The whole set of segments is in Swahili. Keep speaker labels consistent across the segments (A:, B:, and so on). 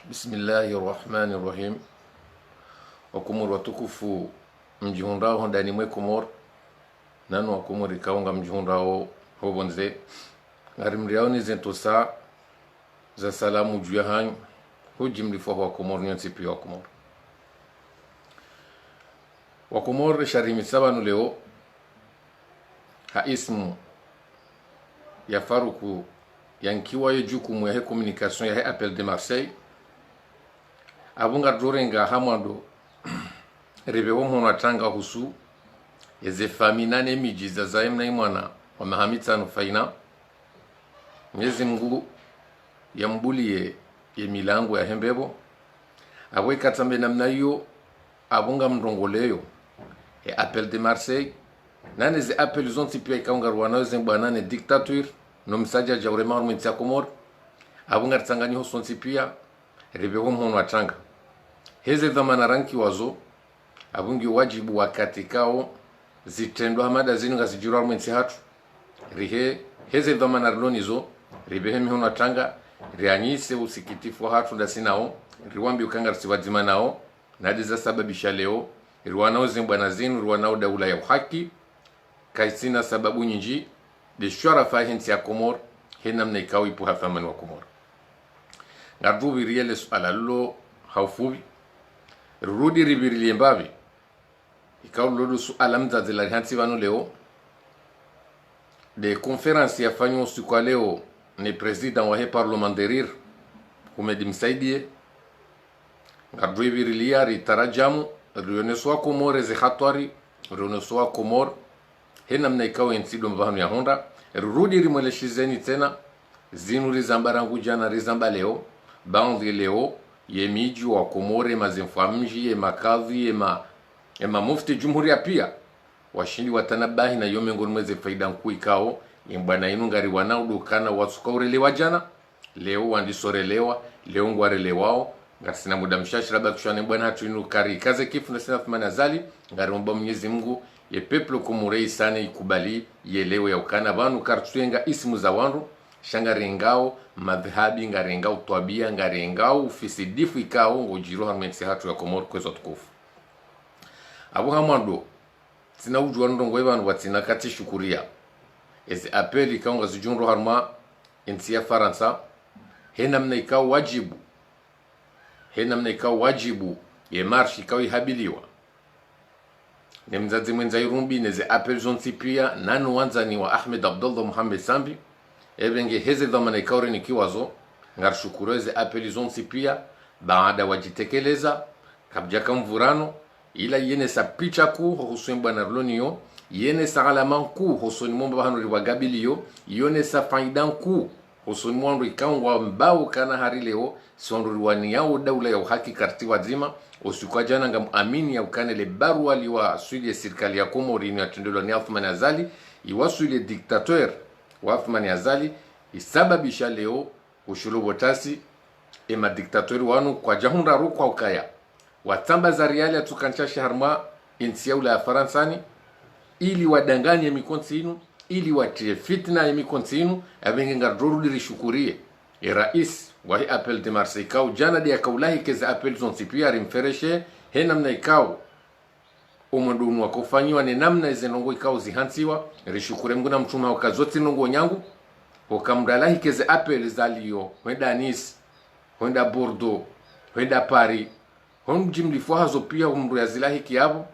A: Bismillahirrahmanirrahim. Wakomori watukufu, mjihundao ndani mwe Komori nanu wakomori kaunga mjihundao hobonze ngarimriao ni zentosa za salamu juu ya hanyu hujimlifwa wakomori nyonsi pia wakomori sharimi sabanu leo ha ismu ya faruku yankiwa ye jukumu ya he communication ya he appel de Marseille abunga dorenga hamando rebe wo mhono atanga husu yeze famina ne mijiza zaim na imwana wa mahamitsa no faina Mwenyezi Mungu yambulie ye milango ya hembebo abwe katambe namna hiyo abunga mrongoleyo e appel de Marseille nane ze appel zonti pia ikaunga rwana zembwana ne dictature no msaja jawrema mwitsa Komor abunga tsanganyi ho sonti pia rebe wo mhono atanga heze dhamana ranki wazo abungi wajibu wakati kao zitendo hamada zinu ngazijura mwensi hatu rihe heze dhamana rlonizo ribehe mihono atanga rianyise usikitifu hatu ndasinao riwambi ukanga risiwadzima nao nadiza sababisha leo riwanao zimbwana zinu riwanao daula ya uhaki kaisina sababu nyingi de shwara fahinsi ya Komor hena mna ikao ipu hafamani wa Komor ngardubi riele suala lulo haufubi rudi ribirili mbavi ikao lodo suala mzazila hansi wano leo de conference ya fanyo usiku leo ni president wa he parlementaire Humedi Msaidie ngardubi ribirili ritarajamu rioneswa Komor ze khatwari rioneswa Komor hena mna ikao ensido mbahanu ya honda rudi rimweleshizeni tena zinu rizambarangu jana rizamba leo bandi leo ye miji wa Komore mazimfamji ye makadhi ye mufti jumhuria pia washindi watanabahi na yome ngoni mweze faida nkuu ikao imbana inu ngari wanaudukana wasukaurelewa jana leo wandisorelewa leo ngwarelewao ngarsina muda mshashi labda kushwane bwana hatu inu kari kaze kifu na sina thumani azali ngari mba Mwenyezi Mungu ye peplo Komorei sana ikubali yelewe ya ukana banu kartuenga ismu za wandu shangarengao madhhabi ngarengao twabia ngarengao ufisidifu ikao ngojiro hamwensi hatu ya Komor kwezo tukufu abu hamando tina ujwa ndongo ebanu watina kati shukuria ezi apeli ikao ngazijunro harma ensi ya Faransa hena mna ikao wajibu ye marshi ikao ihabiliwa ne mzazi mwenza irumbi neze apel zonti pia nanu wanzani wa Ahmed Abdullah Muhammad Sambi ebenge heze dhamana ikaure ni kiwazo ngarshukureze apeli zonti pia baada wajitekeleza kabja kamvurano ila yene sa picha ku husuen bwana rloniyo yene sa alaman ku husuni momba hanu riwagabiliyo yone sa faidan ku husuni mwandu ikangwa mbao kana hari leo sondu riwani yao daula ya uhaki karti wazima usikwa jana ngam amini ya ukane le barua liwa suili ya sirikali ya Komori ni atendelo ni Othman Azali iwasu ile diktateur wa Othman Azali isababisha leo ushulubotasi ema diktatori wanu kwa jahunda rukwa ukaya watamba za riali atukancha shaharma insi yaula ya Faransani ili wadangani ya mikonsi inu ili watie fitna ya mikonsi inu abenge ngardoro lirishukurie ya rais wa hii appel de Marseille kao jana dia kaulahi keze appel zonsipiya rimfereshe he namna ikao umandunu wakofanyiwa ni namna izenongo ikao zihansiwa rishukure mguna mchuma wakazoti nongo nyangu wakamdalahi keze appel zaliyo wenda Nice wenda Bordeaux wenda Paris honjimlifwa hazo pia umru ya zilahi kiabo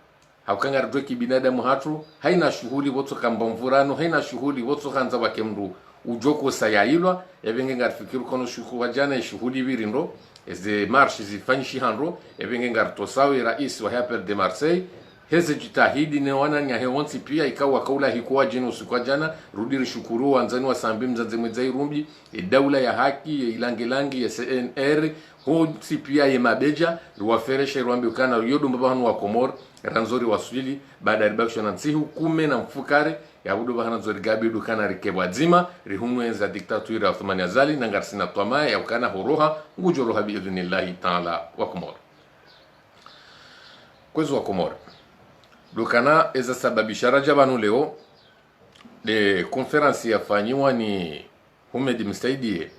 A: haukanga radwe kibinadamu hatu haina shughuli woto kamba mvurano haina shughuli woto kanza wake mru ujoko sayailwa ebenge ngarfikiru kono shuku wajana shughuli birindo eze marshi zifanyishi handro ebenge ngartosawi rais wa appel de Marseille heze jitahidi ne wana nya hewonsi pia ikawa kaula hikuwa jino usiku jana rudiri shukuru wanzani wa sambi mzazi mwezai rumbi daula ya haki ilangelangi ya CNR ho pia ye mabeja ruwafereshe ruambi ukana yodo mbabanu wa Komor ranzori waswili baada ya ribakshona nsi hukume na mfukare ya budo bahana zori gabi dukana rikebwa zima rihumwe za diktatura ya Othman Azali na ngarsina twama ya ukana horoha ngujoro habi idhnillahi ta'ala wa Komor kwezo wa Komor dukana eza sababisha rajabanu leo de konferansi ya fanyiwa ni Humedi Msaidie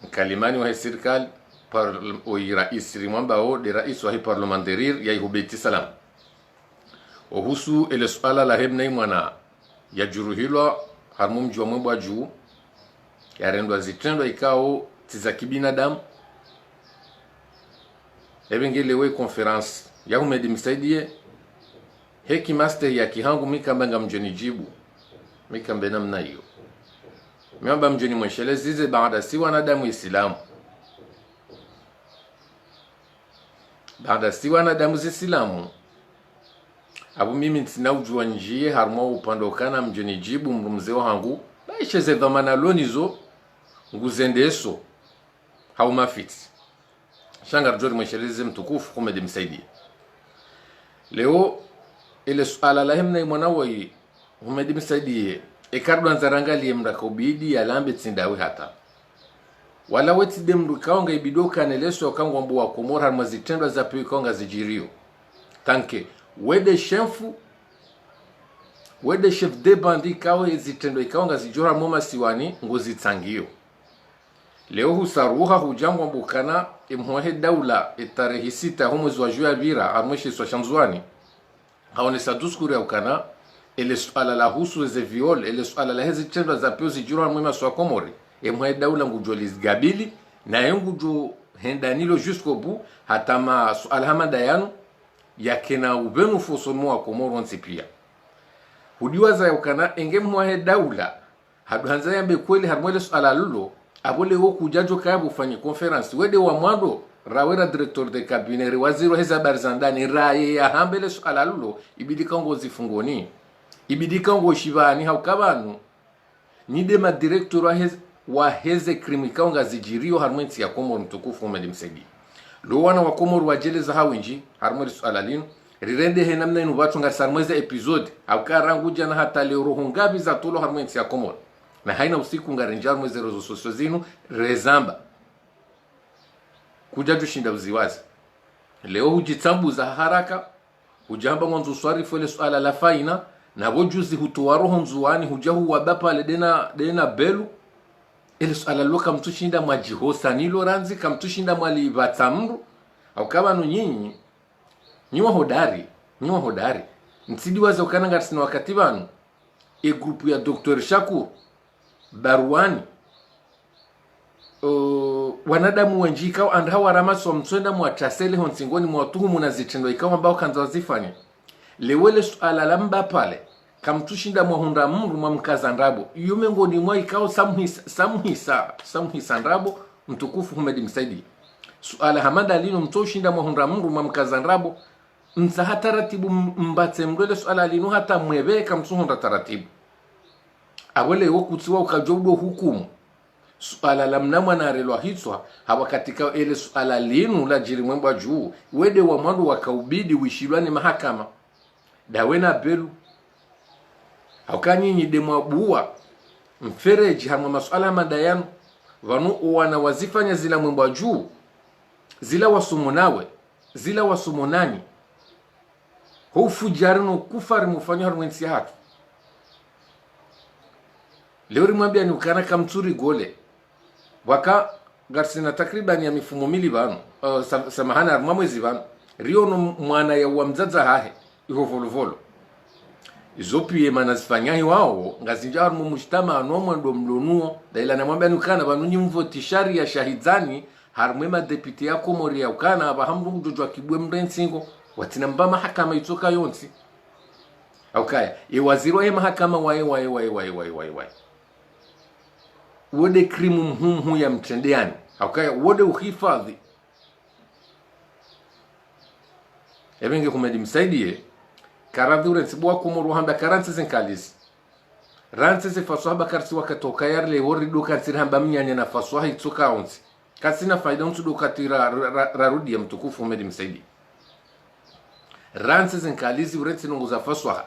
A: mkalimani wa serikali rais rimwamba o de rais wa parlementaire ya Hubeti Salam ohusu ile swala la hebna mwana ya juruhilwa harmu mji wa Mwemba juu yarendwa zitendwa ikao tiza kibinadamu ebengelewe conference ya Humedi Msaidie heki master ya kihangu mikambanga mjoni jibu mikambe namna hiyo miamba mjoni mweshele zize baada si wanadamu Islamu baada si wanadamu Islamu abu mimi ntina ujua njie harmo upandokana mjoni jibu mrumze wangu baishe ze dhamana lonizo nguzendeso haumafiti shangar jori mwesheleze mtukufu Humedi Msaidie leo ile suala la hemna mwanawe Humedi Msaidie ekardo nzarangalie mrakobidi yalambe tsindawe hata wala weti demru kaonga ibidoka neleso kangwa mbo wa Komora mazitendwa za pio kaonga zijirio tanke wede chef de bandi kawe zitendwa ikaonga zijora moma siwani ngozi tsangio leo husaruha hujangwa mbukana imhohe daula etarehi 6 mwezi wa Juin bira amweshe swa shanzwani haone saduskuri ya ukana ele suala la husu ze viol ele suala la hezi tendwa za pio zijora mwema swa Komori imhohe daula ngujoli gabili na yengujo hendanilo jusqu'au bout hatama suala hamada yanu yakena ubenu fosomo wa Komoro nsipia hudiwaza ya ukana enge mhohe daula haduhanza yambe kweli harmwele suala lulo abole wo kujajo kabu fanye conference wede wa mwando rawera director de cabinet waziri heza barzandani raye ya hambele suala lulo ibidika ngo zifungoni ibidika ngo shivani haukabanu nide ma director wa heze krimika nga zijirio harmenti ya Komoro mtukufu Humedi Msaidie lo wana wa Komoro wajeleza hawinji harmoni suala lino rirende he namna inu watu ngasarmweze episode haukarangu jana hata leo roho ngabi za tolo harmenti ya Komoro na haina usiku ngarenjar mweze rezo sosio zinu rezamba kujaju shinda uziwazi leo hujitambuza haraka hujamba mwanzo swari fole suala la faina na wojuzi hutoa roho nzuani hujahu wabapa le dena belu ile suala loka mtushinda mwajihosa nilo ranzi kamtushinda mwali batamru au kama no nyinyi nywa hodari nsidi waza ukananga tsina wakati banu e grupu ya Dr. Shakur Barwani wanadamu wenjika andha waramaso mtswenda mwachasele honsingoni mwatuhumu na zitendo ikawa ambao kanza wazifanya lewele suala lamba pale kamtushinda mwahunda mru mwamkaza ndrabo yume ngoni mwa ikawa samuhisa ndrabo mtukufu Humedi Msaidie suala hamada lino mtoshinda mwahunda mru mwamkaza ndrabo msaha taratibu mbatse mrele suala lino hata mwebe kamsuhunda taratibu awele wokutsiwa ukajodo hukumu suala la mnamwa na relwa hitswa hawa katika ele suala linu la jirimwemba juu wede wa mwandu wakaubidi wishilwani mahakama dawena belu haukanyi nyidemwa buwa mfereji hamwa masuala madayanu vanu wana wazifanya zila mwemba juu zila wasumonawe zila wasumonani hofu jarino kufari mufanya harwensi hatu leo rimwambia ni ukana kamtsuri gole waka garsina takriban ya mifumo mili banu samahana armamwezi banu riono mwana ya wamzaza hahe iho volovolo izopiye manazifanya wao ngazinja mu mujtama anomwe ndo mlonuo daila namwambia ni ukana banu nyimvoti shari ya shahidani harmwema deputy ya Komori ya ukana abahamdu mjojwa kibwe mrensingo watina mba mahakama itoka yonsi aukaya waziri wa mahakama wae wode krimu mhumu ya mtendeani aukaya wode uhifadhi ebenge Humedi Msaidie karadhure nsibwa Komoro hamba karanse zenkalisi ranse ze faswaba karsi wakatoka yarle wori doka tsiri hamba mnyanya na faswaha itoka onsi kasina faida untu doka tira rarudi ya mtukufu Humedi Msaidie ranse zenkalisi uretsi nongoza faswaha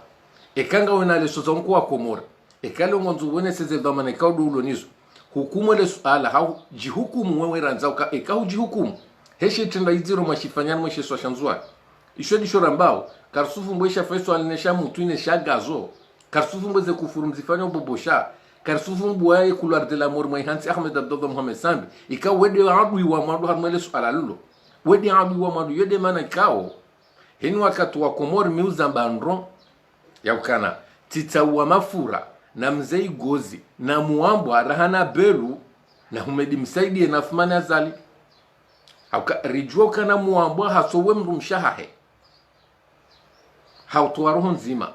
A: ekanga wena le soza mko wa Komoro ekalo ngonzo wene seze dhamana kaudu ulonizo hukumu le suala hau jihukumu wewe ranza uka ekahu jihukumu heshe tenda iziro mashifanyana mwishe swa shanzwa isho dishora mbao karsufu mbwesha feso alinesha mutu inesha gazo karsufu mbweze kufuru mzifanya ubobosha karsufun buaye couloir de la mort moy hansi Ahmed Abdallah Mohamed Sambi ika wede adu wa madu harmele suala lulo wede adu wa madu yede mana kao heni wakati wa Komori miuza bandron ya ukana titawa mafura na mzei gozi na muambo arahana belu na humedi msaidi na fumani azali hauka rijua kana muambo hasowe mru mshahahe hautuwa roho nzima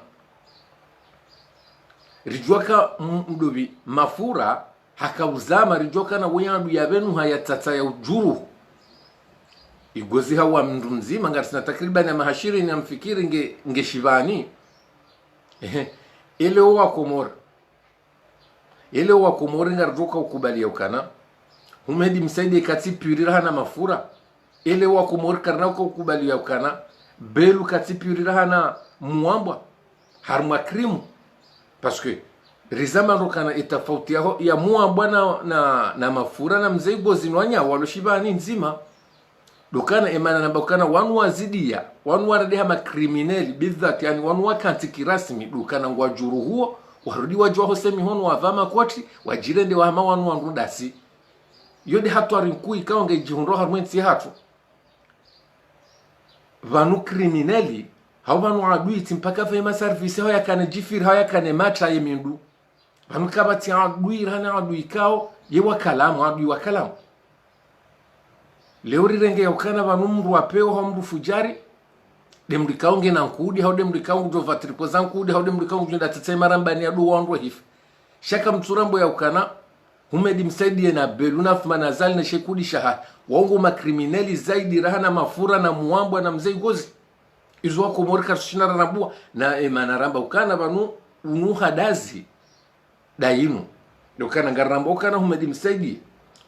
A: rijua ka mdobi mafura hakauzama rijua kana weyandu ya benu hayatata ya ujuru igozi hawa mru mzima ngarisina takribani ya mahashiri ni mfikiri nge shivani ile wa Komori ngarjoka ukubalia ukana humedi msaidi kati purira hana mafura ile wa Komori karna ukubalia ukana belu kati purira hana muambwa harma krimu parce que rizama rokana itafauti ya muambwa na mafura na mzee gozi nwanya waloshibani nzima dokana emana na bakana wanu wazidia wanu warade hama kriminali bidhat yani wanu wakantiki rasmi dokana ngwajuru huo warudi wajwa hosemi hono wavama kwati wajirende wa hama wanu wanrudasi yode hatu arinkui kaonge jihunro harmwensi hatu vanu kriminali hao vanu adui timpaka vema service hao yakane jifir hao yakane mata yemindu vanu kabati adui rana adui kao yewa kalamu adui wa kalamu leo rirenge yaukana vanumru wapeo hao mru fujari demri kaunge na nkudi hao demri kaunge jo vatripo za nkudi hao demri kaunge jo ndatetema marambani ya duwa wanru hifi shaka mturambo yaukana humedi msaidi na beluna fumana zali na shekudi shaha waungu makrimineli zaidi rahana mafura na muambwa na mzei gozi izo wa Komori karsushina rambua na emana ramba ukana vanu unuhadazi dainu ukana ngaramba ukana humedi msaidi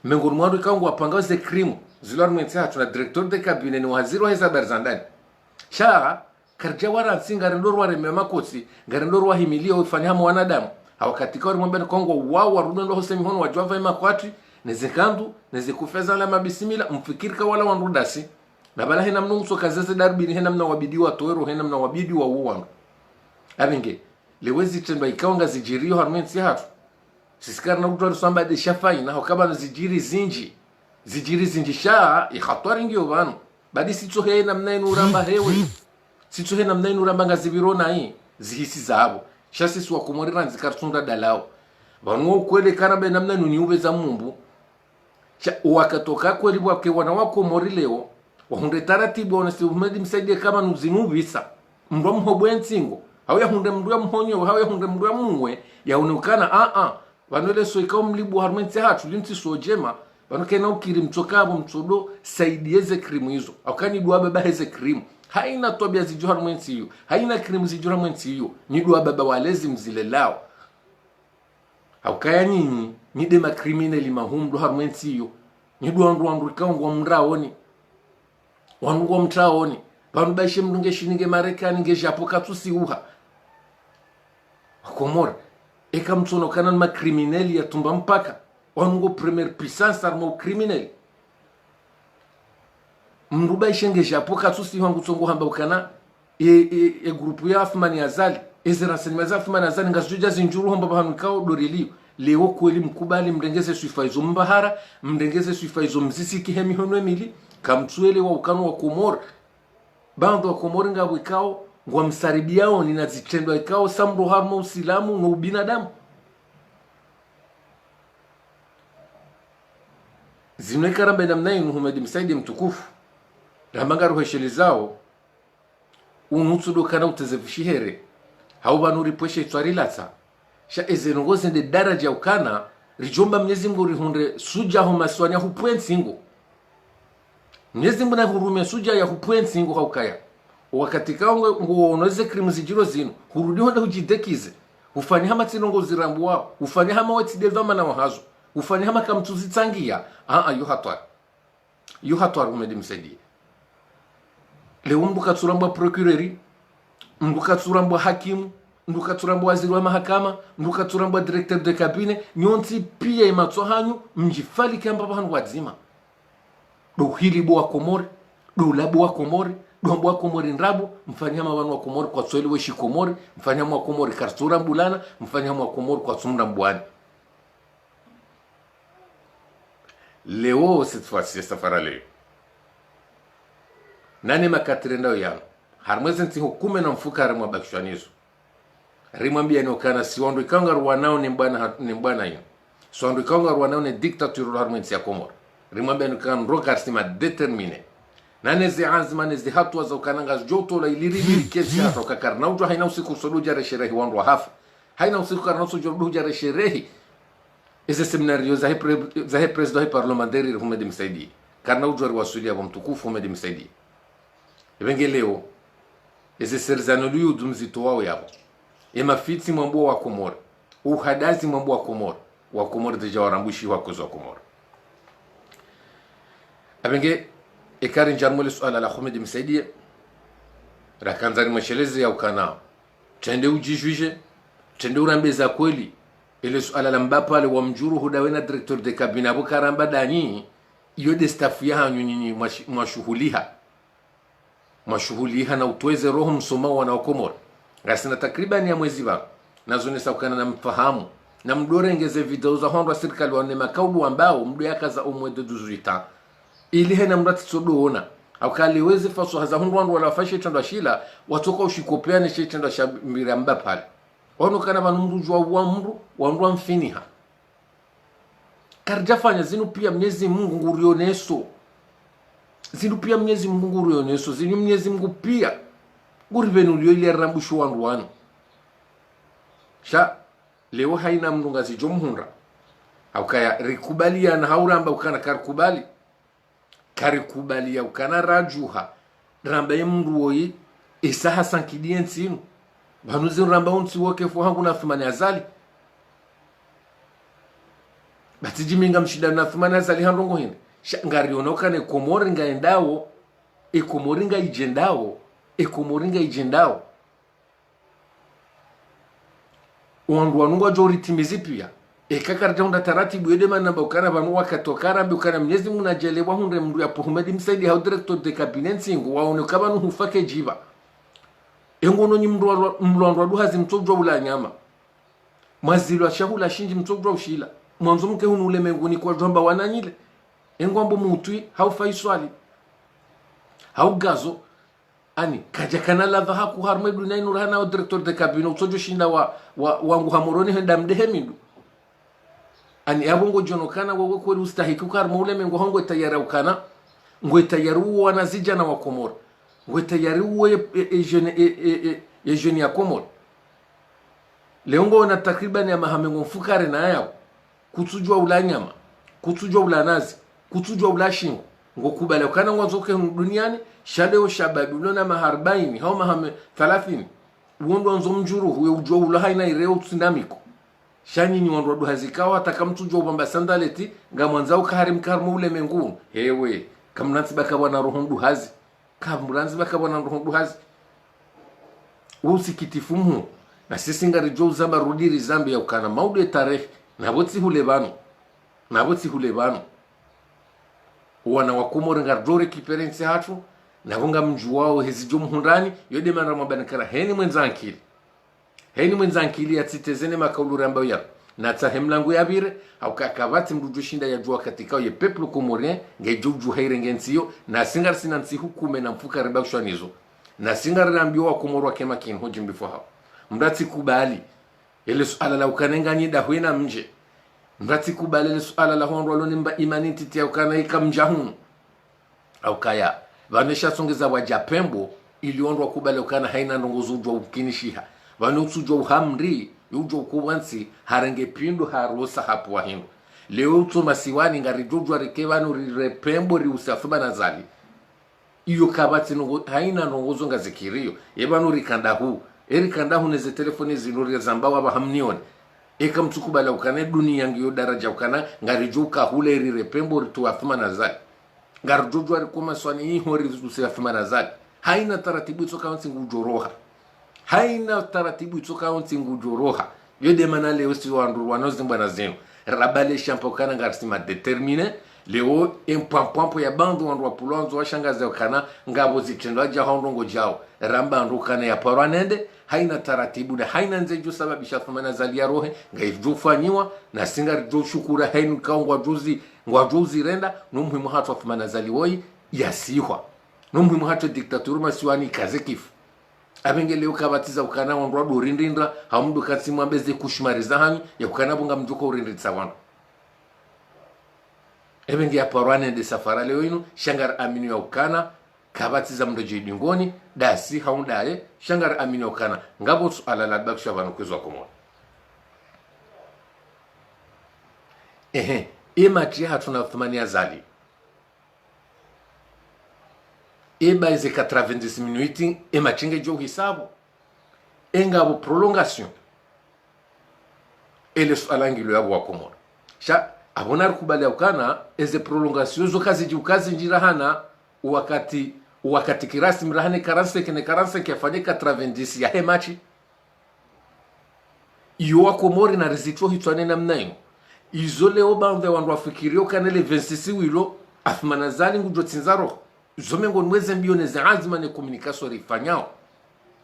A: mengoni mwandu ikaungu wapanga weze krimu zilwar mwenzi hatu na director de cabinet ni waziri wa heza barzandani shaa karja waransi ngarendoru wareme makotsi ngarendoru wahimilia ufanya hamu wanadamu hawakatika wari mwambeni kongo wao warudendo hosemi hono wajwava ima kwati nezekandu nezekufeza la mabisimila mfikirika wala wanrudasi na bala hena mnungso kazeze darbini hena mna wabidi wa toero hena mna wabidi wa uwangu abinge lewezi tendwa ikaonga zijirio harmensi hatu sisikari na kutuwa rusamba de shafai na hokaba na zijiri zinji shaa ikhatwari ngio vanu badi sitsohe na mnainu uramba hewe sitsohe na mnainu uramba ngazibirona hii zihisi zahabu shasi suwa Komori nzikarsunda dalao vanu ukwele karabe na mnainu niube za mumbu wakatoka kweli wake wana wa Komori leo wahunde taratibu wanasi umedi msaidie kama nuzinubisa mdwa mhobwe nsingo hau ya hunde mdwa mhonyo hau ya hunde mdwa muwe ya uneukana vanu ele so ikao mlibu harmensi hatu linti so jema vanu kena ukiri mtokabo mtodo saidieze krimu hizo aukani duwa baba heze krimu haina tobia zijuha harmensi hiyo haina krimu zijuha harmensi hiyo ni duwa baba walezi mzile lao aukaya nyinyi nide makriminali mahumdu harmensi hiyo ni duwa ndu ikaungu wa mraoni wangu wa mtraoni vanu baishe mdunge shininge Marekani nge Japo katusi uha Komori eka mtono kana ma kriminali ya tumba mpaka wangu premier puissance armo kriminali mruba ishenge Japo katusi wangu tongo hamba ukana grupu ya afmani azali ezera senimeza afmani azali ngazuja zinjuru hamba bahanu kao dorelio leo kweli mkubali mndengeze suifaizo mbahara mndengeze suifaizo mzisi kihemi hono emili kamtuele wa ukano wa Komori bando wa Komori ngabu ikao ngwa msaribi yao ninazitendwa ikao samro harmo usilamu na ubinadamu zinweka ramba na mnainu humedi msaidi mtukufu ramanga ruhesheli zao unutsudo kana utezefishihere hau banuri pweshe itwarilata sha ezenongoze nde daraja ukana rijomba Mwenyezi Mungu rihunde suja ho maswanya hupwensingo Mwenyezi Mungu na hurume suja ya hupwensingo haukaya wakati kaongo nguoneze krimu zijiro zino hurudi honda hujidekize ufanya hama tinongo zirambu wao ufanya hama watidevama na wahazo ufanya hama kamtuzi tangia yuhatwar umedi msaidie leo mbuka turambwa procureri mbuka turambwa hakimu mbuka turambwa waziri wa mahakama mbuka turambwa directeur de cabinet nyonti pia imatso hanyu mjifali kamba bahanu wazima do hilibo wa Komori do labo wa Komori dombo wa Komori nrabu mfanyama wanu wa Komori kwa tsweli weshi Komori mfanyama wa Komori karsura mbulana mfanyama wa Komori kwa tsumra mbwani leo cette fois-ci safara leo nane makatrenda yano harmwezi nti hukume na mfuka rimwa bakishanizo rimwambia ni okana siwandu ikanga ruwanao ni mbwana ino siwandu ikanga ruwanao ni dictature harmwenzi ya Komoro rimwambia ni okana roka sima determine nane zi azma nezi hatu waza ukananga joto la iliri kesi hata ukakarna ujo haina usiku sodu jare sherehi wandu wa hafa haina usiku karna usiku jodu jare sherehi eze seminario za he president he parliamentari Humedi Msaidi karna ujo wasulia wa mtukufu Humedi Msaidi ibenge leo eze serzano liyo dumzito wao yabo mafiti mambo wa Komoro uhadazi mambo wa Komoro deja warambushi wako za Komoro abenge ikari njarmole suala la Humedi Msaidi rakanzani mashelezi ya ukana tende ujijuije tende urambeza kweli ile suala la mbapale wa mjuru hudawena directeur de cabinet abo karamba danyi iyo de staff ya hanyu nyinyi mashuhuliha na utweze roho msoma wana Komoro ngasina takriban ya mwezi wa nazonesa ukana na mfahamu na mdorengeze video za honda serikali wa nema kaudu ambao mdo yakaza omwede 18 ili hena mrati sodoona au kaliweze faso haza honda wala fashe tendo shila watoka ushikopeane she tendo sha miramba pale ono kana banumru jwa wa mru mfiniha karjafanya zinu pia Mwenyezi Mungu ngurioneso zinu pia Mwenyezi Mungu ngurioneso zinu Mwenyezi Mungu pia ngurivenulio ile rambusho wandu wanu sha leo haina mndunga zijomhunda au kaya rikubalia na hauramba ukana karikubali ya ukana rajuha ramba ye mndu woyi isaha sankidiensi inu banuzi ramba unsi woke fu hangu na thumani azali batiji minga mshida na thumani azali handongo hini ngari onokane komoringa endawo ekomoringa ijendao wandu wanungwa jori timizi pia kakarja hunda taratibu yedema namba ukana banu wakatokara mbi ukana Mwenyezi Mungu najelewa hunde mndu ya Humedi Msaidi hau director de cabinet singu waone kabanu hufake jiva engono nyi mlwandu hazi mtogwa ula nyama mazilo ashahula shinji mtogwa ushila mwanzo mke hunu ule menguni kwa jomba wananyile engombo mutui hau faiswali hau gazo ani kaja kana lava haku harmedu na inura hana director de cabinet utojo shinda wangu hamoroni henda mdehemindu ani abongo jonokana wewe kweli ustahiki ukarma ule mengo hongo tayara ukana ngwe tayaru wana zijana wa Komoro ngwe tayaru jeune ya Komoro leongo na takriban ya mahamengo mfukare na yao kutujwa ulanyama kutujwa ulanazi kutujwa ulashingo ngo kubale ukana ngwazoke duniani shadeo shababu lona maharbaini hao mahame 30 uondo nzo mjuru huwe ujwa ulahaina ireo tsunamiko shani ni wandu hazikawa atakamtujwa ubamba sandaleti ngamwanzao kaharim karmu ule mengu hewe kamnansi bakabana rohondu hazi kamranzi bakabana rohondu hazi usikitifumu na sisi ngari jo zamba rudiri zambi ya ukana maude tarehe nabotsi hulebano wana wakomoro ngardore kiperensi hatu nabonga mjuwao hezi jo mhundani yode manra mabanakara heni mwenzankili yatsitezene makaulu ramba ya na tsahemlangu yabire au kakabati mrujushinda ya jua katika ye peuple comorien ngejuju hairengensio na singar sinansi hukume na mfuka reba kushanizo na singar rambio wa Komoro kema kin hojim before hao mrati kubali ile suala la ukanenga nyida huina mje mrati kubali ile suala la honro lonimba imaniti tia ukana ikamjahun au kaya vanesha songeza wajapembo iliondwa kubali ukana haina ndongozujwa ukinishiha vanutsujo hamri yujo kuwansi harenge pindu harosa hapo wahindu leo tu masiwani ngarijojwa rekevanu repembo riusafuma nazali iyo kabati haina nongozo ngazikirio yebanu rikanda hu neze telefoni zinuri zambawa bahamnione eka mtukubala ukane dunia ngiyo daraja ukana ngarijuka hule repembo rituafuma nazali ngarijojwa rikoma swani hii hori usafuma nazali haina taratibu itoka wansi ngujoroha haina taratibu itoka onti ngujoroha yode mana leo si wandu wanozimba na zenu rabale shampokana ngarsima determine leo empampo ya bandu wandu wapulonzo washangaza kana ngabo zitendo aja hondongo jao ramba ndukana ya paranende haina taratibu na haina nzejo sababisha thumana zalia rohe ngaijufanyiwa na singa jo shukura hainu kaongwa juzi ngwajou zirenda no muhimu hatu Athmana Zaliwoi yasihwa no muhimu hatu diktatori masiwani kaze kifu abenge leo kabatiza ukana wandwa dorindindra hamdu katsimu ambeze kushimariza hanyu ya ukana bunga mjuko urinditsa wana ebenge aparwane de safara leo inu shangar aminu ya ukana kabatiza mdoje dingoni dasi haundaye shangar aminu ya ukana ngabo ala la baksha vanu kwezwa komona imati hatuna Athmana Zali eba ize 90 minutes emachinge jo hisabu engabo prolongation ele alangilo yabo wakomona sha abona kubali ukana eze prolongation zo kazi njira hana wakati kirasi mrahane 45 yafanye 90 ya hemachi iyo wakomori na rezitwo hitwane namnayo izo leo bande wandu afikirio kanele 26 wilo Athmana Zali ngujo tsinzaro zomengo nweze mbione za azima ne communication rifanyao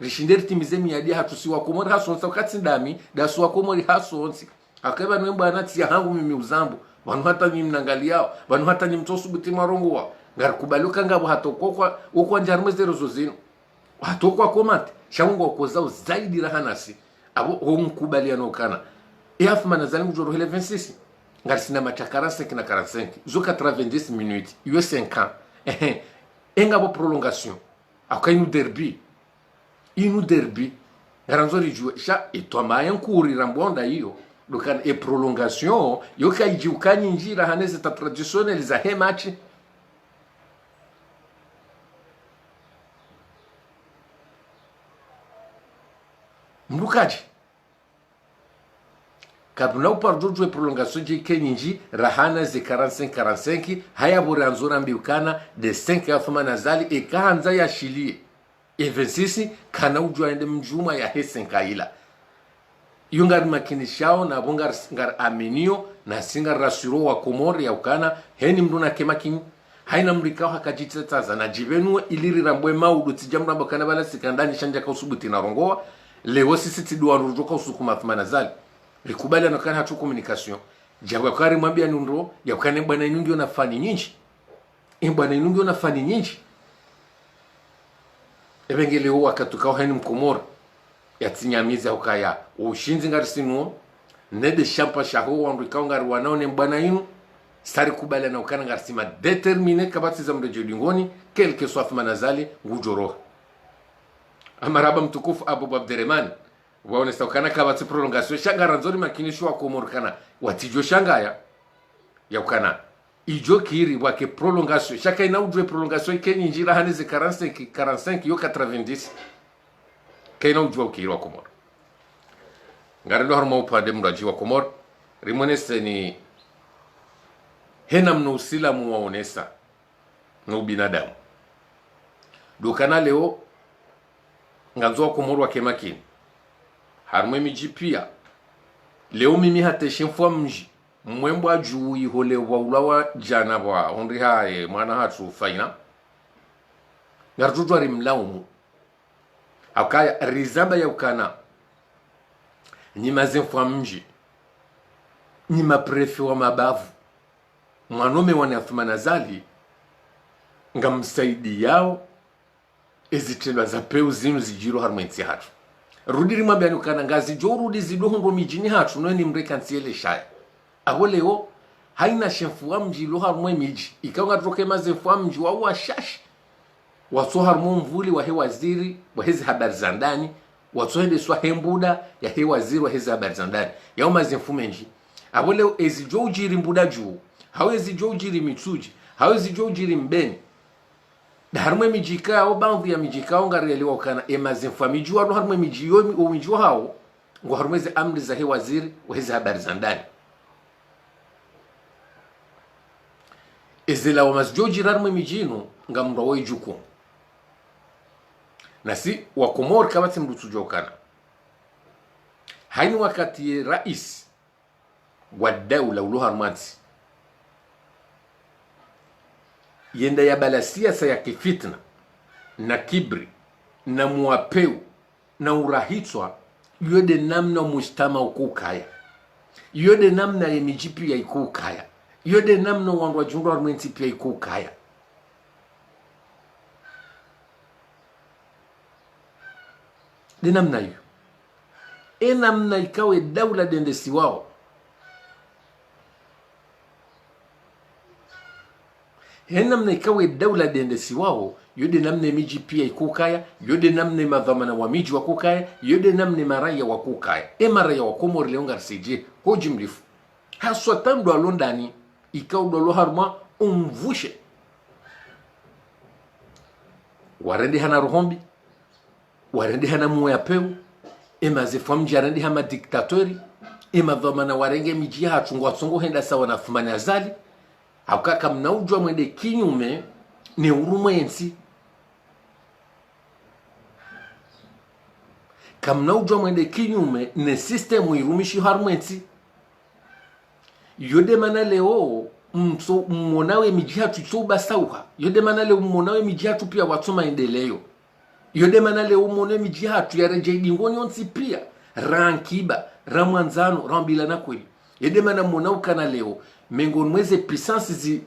A: rishinderi timizemi yadia hatusiwa komori hasonsa wakati ndami dasuwa komori hasonsi akaiba nwembo anati ya hangu mimi uzambu wanu hata ni mnangaliao wanu hata ni mtosu buti marongo wa ngari kubaluka ngabo hatokokwa ukwa njarumeze rozo zinu hatokwa komate shaungo wakozao zaidi rahanasi abo mkubaliano ukana Athmana Zali mjoro hele 26 ngari sinama cha 45 na 45 zo 90 minutes iyo 5 ans engabo prolongation aka inu derby ngaranzori jua sha itwama yankuri rambonda hiyo dukan prolongation yoka ijiukani njira haneze ta traditionnel za he match mrukaji kabla upardojo prolongation je keninji rahana ze 45 haya buranzura mbiukana de 5 Athmana Zali ekaanza ya shilie evensisi kana ujwa ende mjuma ya hesenkaila yungar makinishao na bungar ngar aminio na singar rasuro wa komori ya ukana heni mduna kemakini haina mrikao hakajitetaza na jivenua iliri rambwe maudu tijamra bakana bala sikandani shanja kausubuti na rongoa leo sisi tiduwa rujoka usukuma Athmana Zali likubali anakana hatu communication jawa kari mwambia nundo ya ukane bwana inu ndio nafani nyingi bwana inu ndio nafani nyingi ebengele huwa katukao hani mkomora ya tinyamiza ukaya ushinzi ngari sinu nede shampa shaho wandu ikao ngari wanaone bwana inu stari kubali anakana ngari sima determine kabati za mrejo lingoni kelke so Athmana Zali ngujoro amaraba mtukufu Abu Abderrahman waone saukana kabati prolongation shangara nzori makinisho wa komorkana watijo shangaya ya ukana ijo kiri wake prolongation shaka ina ujwe prolongation kenyi njira haneze 45 yo 90 kaina ujwa kiri wa komor ngarelo harma upade mraji wa komor rimonese ni hena mno usila muwaonesa no binadamu dokana leo nganzo wa komor wa kemakini harmwe miji pia leo mimi hata shimfwa mji mwembo juu ihole wa ulawa jana wa onri hae mwana hatu faina ngarjujwa rimlaumu akaya rizaba ya ukana ni mazemfwa mji ni maprefi wa mabavu mwanome wana Athmana Zali ngamsaidi yao ezitelwa za peu zinu zijiro harmwe nti hatu rudiri mwambia nukana ngazi jo rudi zidohungo mijini hatu nweni mrekansiele shaya abo leo haina shefu wa mji lo harumwe miji ikaunga troke mazefu wa mji wa washashi watu harumwe mvuli wa he waziri wa hezi habari za ndani watu hende swa hembuda ya he waziri wa hezi habari za ndani yao mazefu menji abo leo ezi jo ujiri mbuda juu hawezi jo ujiri mitsuji hawezi jo ujiri mbeni harumwe mijika au baadhi ya mijika ongareliwa kana emazefu miji wa harumwe miji yomi o miji hao ngo harumweze amri za he waziri wa hezi habari za ndani ezela wa masjoji rarmwe mijino ngamro wa ijuko nasi wa Komor kabati mrutujokana haini wakati rais wa daula uluha armati yenda ya balasia sa ya kifitna na kibri na muapeu na urahitwa yode namna mujtama ukukaya yode namna ya mijipi ya ikukaya yode namno wandu wa jundu armenti pia iku kaya de namna hiyo namna ikawe daula dendesi wao namna ikawe daula dendesi wao yode namna miji pia ikukaya yode namna madhamana wa miji wakukaya yode namna maraya wakukaya maraya wa Komori leonga RCG hoji mlifu haswa tando alondani ikaw dolo harma umvushe warende hana rohombi warende hana moya peu mazefamji arende hama diktatori madhamana warenge miji hachungwa tsongo henda sawa na fumani azali hakaka mnaujwa mwende kinyume ni urumwensi kamnaujwa mwende kinyume ne system irumishi harmwensi yode mana leo mmonawe mijihatu tsoba sauha yode mana leo mmonawe mijihatu pia watuma endeleo yode mana leo mmonawe mijihatu ya reje dingoni onsi pia rankiba ramwanzano rambila na kweli yode mana mmonawe kana leo mengon mweze puissance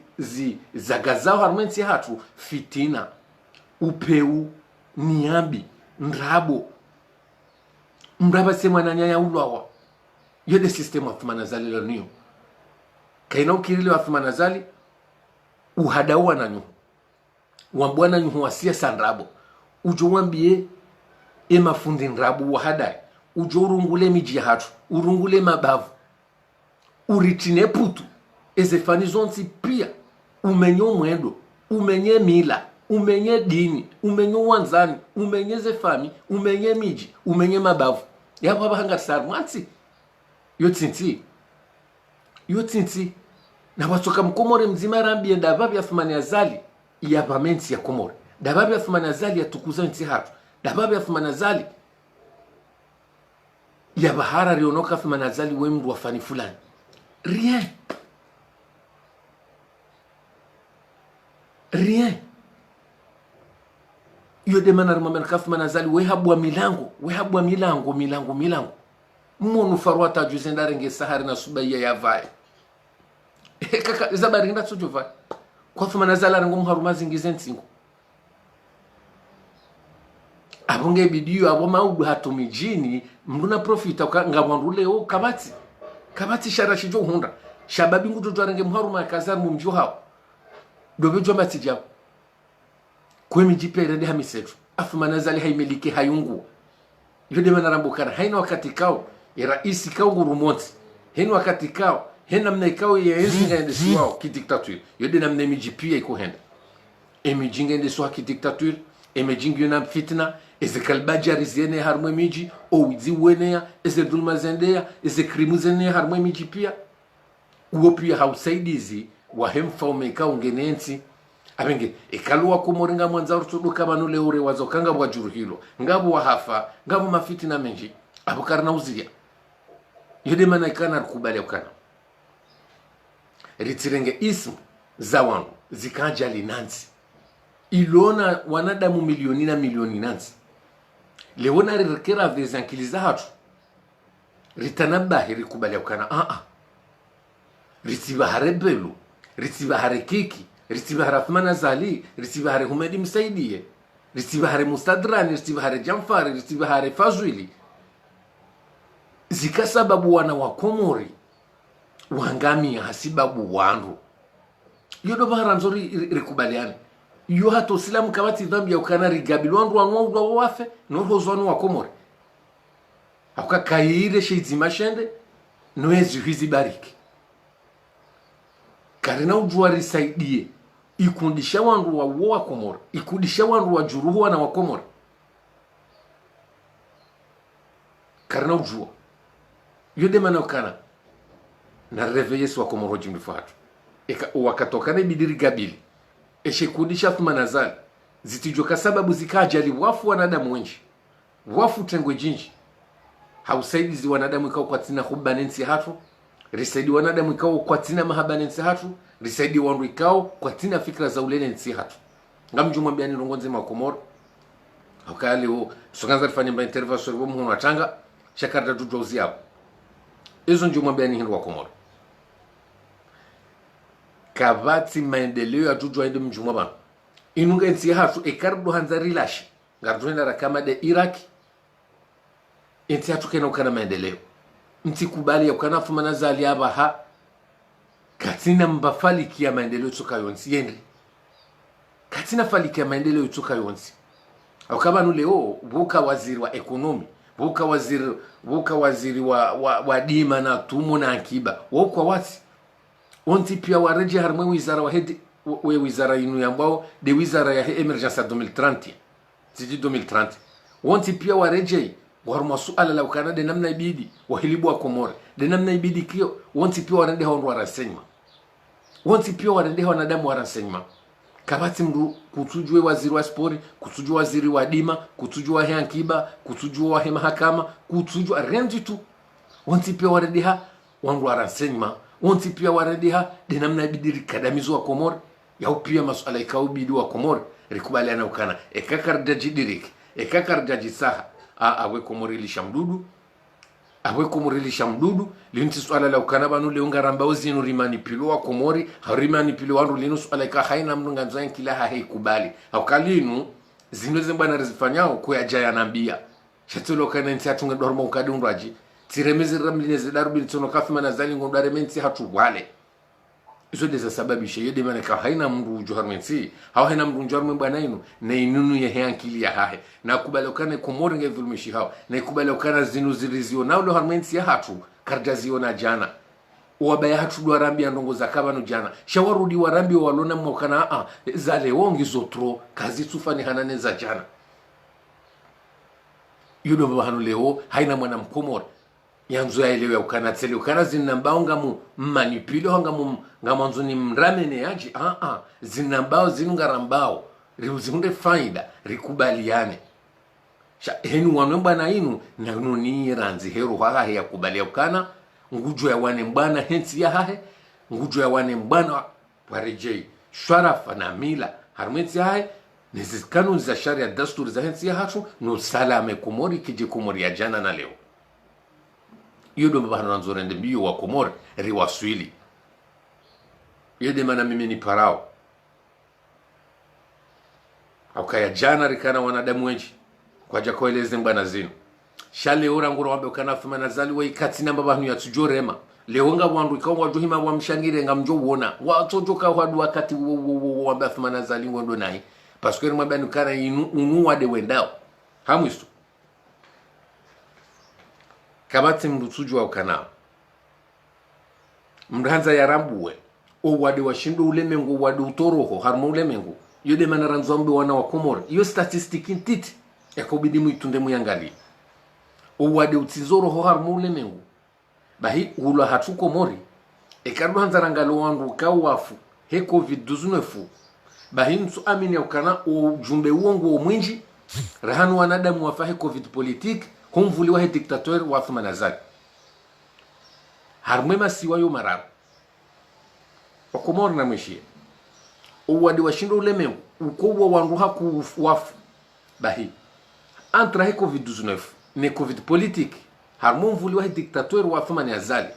A: zagazao harmwensi hatu fitina upeu niambi nrabo mraba sema na nyanya ulwawa yode system athmana zali lo niyo kaina ukirili wa athmana zali uhadawa na nyuhu wambwana nyuhu wasia sanrabo ujo wambie mafundi nrabu wahadai ujo urungule miji hatu urungule mabavu uritine putu ezefani zonsi pia umenye mwendo umenye mila umenye dini umenye wanzani umenye zefami umenye miji umenye mabavu yapo haba hanga sarmati yotinti na watoka mkomore mzima rambi dababi ya thumani azali ya pamenti ya Komore dababi ya thumani azali ya tukuza nti hatu dababi ya thumani azali ya bahara rionoka thumani azali wemdu wafani fulani rien yode manar mamer kaf manazali wehabwa milango monu farwata juzendare nge sahari na subaya ya vai kaka zabari nda tsojo vai kwa fuma nazala rango mharumazi ngizentingo abonge bidiyo abo maudu hatu mijini mnduna profita ngabwandu leo kabati sharashijo hunda shababi ngutu twarange mharuma kazar mumjo hao dobe joma tijao kwemi jipere de hamisetu afu manazali haimelike hayungu yode manarambukana haina wakati kao ya raisi kao ngurumonti haina wakati kao hena mna ikao ya enzinga ende siwao ki diktature yode na mna miji pia iko henda emijinga ende siwa ki diktature emijinga yona fitna eze kalbajari ziene harmwe miji owizi wenea eze dulma zendea eze krimu zene harmwe miji pia uo pia hausaidizi wahemfa umeka ungenensi abenge ekaluwa kumoringa mwanza urutuduka banule ure wazokanga bwajuru hilo ngabu wahafa ngabu mafiti na menji abukarna uzia yode mana ikana rukubali ukana ritirenge ismu za wangu zikaja linansi ilona wanadamu milioni na milioni nansi leona ririkera vezankiliza hatu ritanabahi rikubali ukana ritiba harebelu ritiba harekiki ritiba harafmana zali ritiba hare humedi msaidie ritiba hare mustadrani ritiba hare jamfari ritiba hare fazwili zika sababu wana wa Komori wangamia hasibabu wandu yodo baranzori rikubaliane yo hato silamu kabati dhambi ya ukana rigabilu wandu wanwa wafe nohozwanu wa Komori akuka kaire shizima shende noezi hizi bariki karina ujua risaidie ikundisha wandu wa Komori ikundisha wandu wa juruhu wana wa Komori karina ujua yode mana ukana na reveye wa Komoro jimlifu hatu wakatokane bidiri gabili kundisha thumanazali zitijoka sababu zikajali wafu wanadamu wenji wafu tengwe jinji hausaidizi wanadamu ikao kwa tina hubanensi hatu risaidi wanadamu ikao kwa tina mahabanensi hatu risaidi wandu ikao kwa tina fikra za ulene nsi hatu ngamjumwa biani rongonzi ma Komoro hukali hu sukanza rifanya mba interview soribo mhunu watanga shakarda dudu uzi hapo izo njumwa biani hindu wa Komoro kavati maendeleo ya tutu aende mjumwa bana inunga nsi hatu ekardo hanza rilashi ngarduenda rakama de Iraki nsi hatu kena ukana maendeleo nti kubali ya ukana fumana zali aba ha katina mbafaliki ya maendeleo tuka yonsi yendri katina faliki ya maendeleo tuka yonsi au kama nuleo buka waziri wa ekonomi buka waziri wa dima na tumo na akiba wokwa wati onti pia wareje harmwe wizara wa hedi we wizara inu yambao de wizara ya emergency 2030 zidi 2030 onti pia wareje warma suala la ukana de namna ibidi wahilibu wa Komore de namna ibidi kio onti pia warende hao wa renseignement onti pia warende hao wanadamu wa renseignement kabati mdu kutujue waziri wa spori kutujue waziri wa dima kutujue wa akiba kutujue wa mahakama kutujue rendi tu onti pia warende ha wandu wa renseignement onti pia warende ha de namna ibidi rikadamizo wa Komore ya upia masuala ikaubidi wa Komore rikubaliana ukana ekakardaji dirik ekakardaji saha awe Komore ilisha mdudu linti swala la ukana banu leunga ramba uzinu rimanipilo wa Komori harimanipilu wandu linu swala ka haina mnunga nzani kila haikubali haukalinu zinweze mbana rizifanyao kwa jaya nambia shatulo kana nti hatunga dorma ukadundraji tiremezi ramlineze darubili tono kafima na zali ngondare menti hatu wale izo deza sababi sheyede mana ka haina mndu ujuharmensi hao haina mndu ujuharmen bwana inu na inunu ya heankili ya hahe na kubalokane Komori nge dhulumishi hao na kubalokana zinu zilizio na ulo harmensi ya hatu karjazio na jana wabaya hatu duwarambi andongo za kabanu jana shawarudi warambi walona mwakana zale wongi zotro kazi tufani hanane za jana yudo mbahanu leo haina mwana Mkomori yanzu ya elewe ukana tsele ukana zinambao ngamu manipilo ngamu nzuni mramene yaji zinambao zinungarambao riuzimunde faida rikubaliane henu wanwemba na inu na nuni ranzi heru hahe ya kubalia ukana ngujo ya wane mbana hensi ya hahe ngujo ya wane mbana warejei sharafa na mila harumenti ya hahe nezi kanuni za sharia dasturi za hensi ya hatu nusalame Komori kiji Komori ya jana na leo yodo mbahano nanzorende mbiyo wa Komori riwaswili yede mana mimi ni parao haukaya jana rikana wanadamu wenji kwa jako eleze mbana zinu shale ora ngoro wambe ukana fuma na zali wa ikati namba bahanu ya tujorema leonga wandu ikawa wajuhima wa mshangire nga mjo uona watojoka wadu wakati wambe fuma na zali ngondo nai paskweri mwabia nukana unu wade wendao hamwistu kabati mrutuju wa ukanao mranza ya rambuwe o wade washindo ulemengu wade utoroho harmo ulemengu yode manaranzombe wana wa Komori iyo statistiki ntiti ya kubidi muitunde muyangali o wade utizoro ho harmo ulemengu bahi ula hatu Komori ekardu hanzarangalo wandu kawafu he COVID-19 bahi nsu amini ya ukana ujumbe uongo mwinji rahanu wanadamu wafahe COVID politik humvuli wa he diktator wa Athman Azali harmema siwa yo mararu wa Komori na mwishie uwadi washindo ulemengu ukubwa wandu haku wafu bahi antra he COVID-19 ne COVID politik harmumvuli wa he diktator wa Athman Azali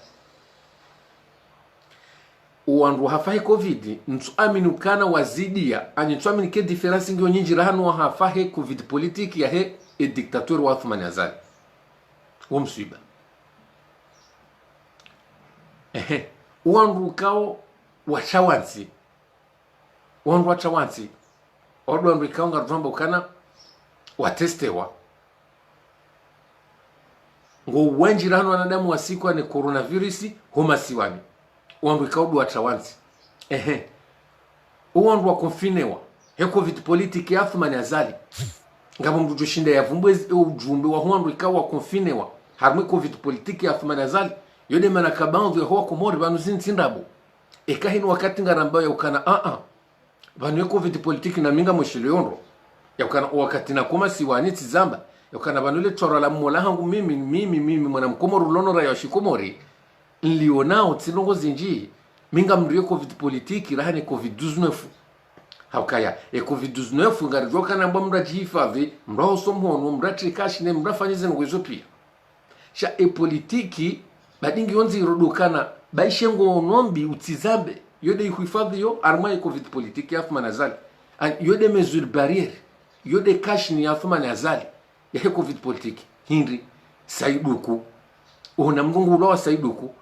A: uwandu hafahe COVID ntu aminu kana wazidia ani ntu aminu ke diferansi ngio nyinji rahanu wa hafahe COVID politik ya he diktator wa Athman Azali womsuiba uwandu kao wachawansi wandu wachawansi odo wandu kao ngarujamba ukana watestewa ngo uwenji rahanu wanadamu wasikwa ne coronavirusi homa siwani wandu kao wachawansi uwandu wakonfinewa he COVID politik ya Athman Azali ngabo mdujo shinda ya vumbwe ujumbe wa wandu kao wakonfinewa harmwe COVID politik ya Athman Azali yode mana kabandu ya hoa Komori banu zinzindabo ekahinu wakati ngarambao ya ukana banu ya COVID politik na minga mwishiliondo ya ukana wakati na kuma siwani tizamba ya ukana banu le chora la mmola hangu mimi mwana Mkomori ulonora ya shikomori nlionao tsinongo zinji minga mriyo COVID politik rahane COVID-19 haukaya COVID-19 ngarijoka na mba mrajihifadhi mraho somhono mratrikashine mrafanyize ngwezo pia sha politiki badingi yonzi irodokana baishengo nombi utizambe yode kuhifadhi yo arma covid politique ya fuma nazali yode mesure barrière yode kashni ya fuma nazali ya covid politique hinri saiduku ona mgongo lo saiduku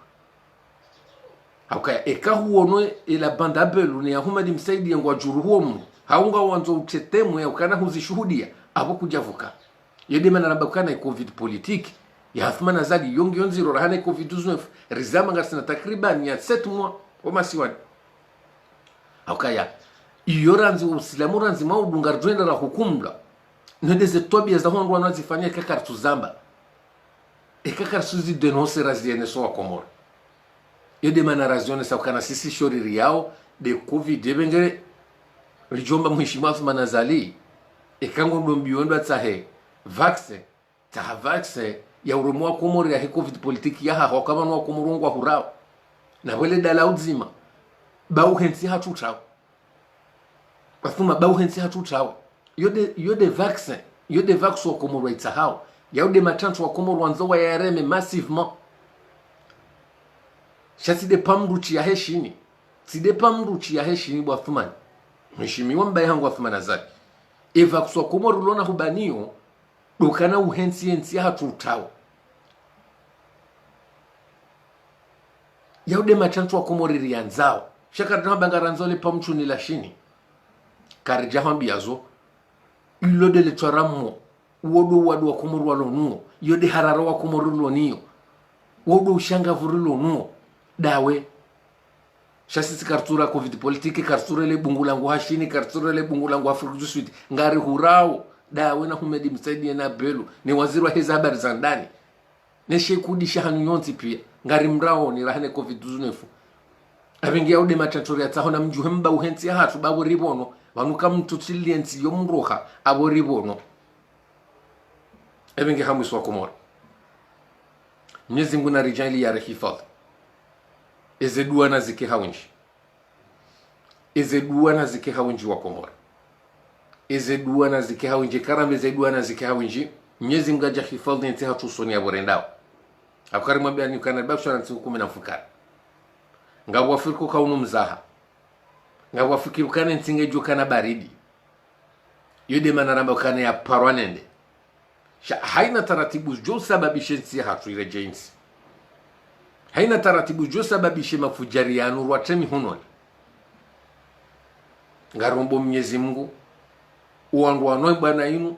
A: akaya ekahuono ila bandabelu ni ahumadi msaidi yangu ajuru huo mu haunga wanzo utetemu ya ukana huzishuhudia abo kujavuka yede manarabakana covid politique ya fuma nazali yongi yonziro rahane covid 19 rizama ngarsina takriban ya 7 mois omasiwani akaya iyoranzi usilamu ranzi maudu ngarjwenda la hukumla ndeze tobia za hondo wanazifanyia kakartu zamba kakartu zi denonce raziene so akomora yede manarazione sa kana sisi shoriri yao de covid debengere lijomba mheshimiwa manazali ekango ndombiondo tsahe vaccine ta vaccine ya urumu wa komori ya covid politiki ya haho kama no komurungwa hurao na wele dala uzima ba uhensi hatutao basuma ba uhensi hatutao yode vaccine yode vaccine wa komoro itahao yode matantu wa komoro wanzowa ya reme massivement shati de pamruchi ya heshini si de pamruchi ya heshini bwa thumani mheshimiwa mbaye hangu wa thumana zaki vaccine wa komoro lona hubanio dokana uhensi hensi hatutao yaude machantu wa komoriri yanzao shakatana bangaranzole pamchuni lashini karija hambiazo ilode le twaramo wodo wadu wa komoru walonuo yode hararo wa komoru loniyo wodo ushanga vurilo nuo dawe shasisi kartura covid politiki kartura le bungulangu hashini kartura le bungulangu Afrika du Sud ngari hurao dawe na humedi msaidi na belu ni waziri wa hizo habari za ndani ne shekudi shahanu nyonzi pia ngari mrao ni rahane covid 19 abengi yaude matatori atahona mjuhemba uhensi hatu babo ribono wanuka mtu tiliensi yomroha abo ribono abengi hamus wa komora Mwenyezi Mungu na rijali ya rehifadhi ezedua na zike hawinji ezedua na zike hawinji wa komora ezedua na zike hawinji karame ezedua na zike hawinji Mwenyezi Mungu aja hifadhi nti hatu soni ya borendao akari mwambia ni kana babsha na tsiku 10 na fukara ngabo afiriko kaunu mzaha ngabo afikiru kana ntinge jo kana baridi yode manaramba kana ya parwanende haina taratibu jo sababishe nsi hatu ile james haina taratibu jo sababishe mafujariano rwatemi hunoni ngarombo Mwenyezi Mungu uwandu wanoi bwana inu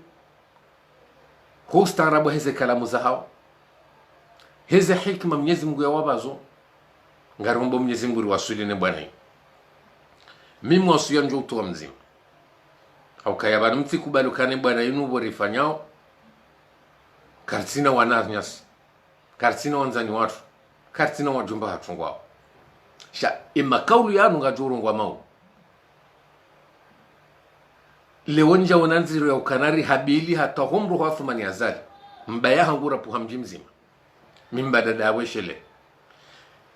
A: hostarabu heze kalamu zahao heze hikma Mwenyezi Mungu ya wabazo ngarombo Mwenyezi Mungu riwasuline bwana inu mimi wasuya njo utoa mzima au kaya bana mti kubali kane bwana inu borifanyao kartina wanarnyas kartina wanzani watu kartina wajumba hatungwao sha ima kaulu yanu ngajurungwa mau lewonja wananziro ya ukanari habili hata humru wa thumani azali mbaya hangura puhamji mzima mimbada dawe shele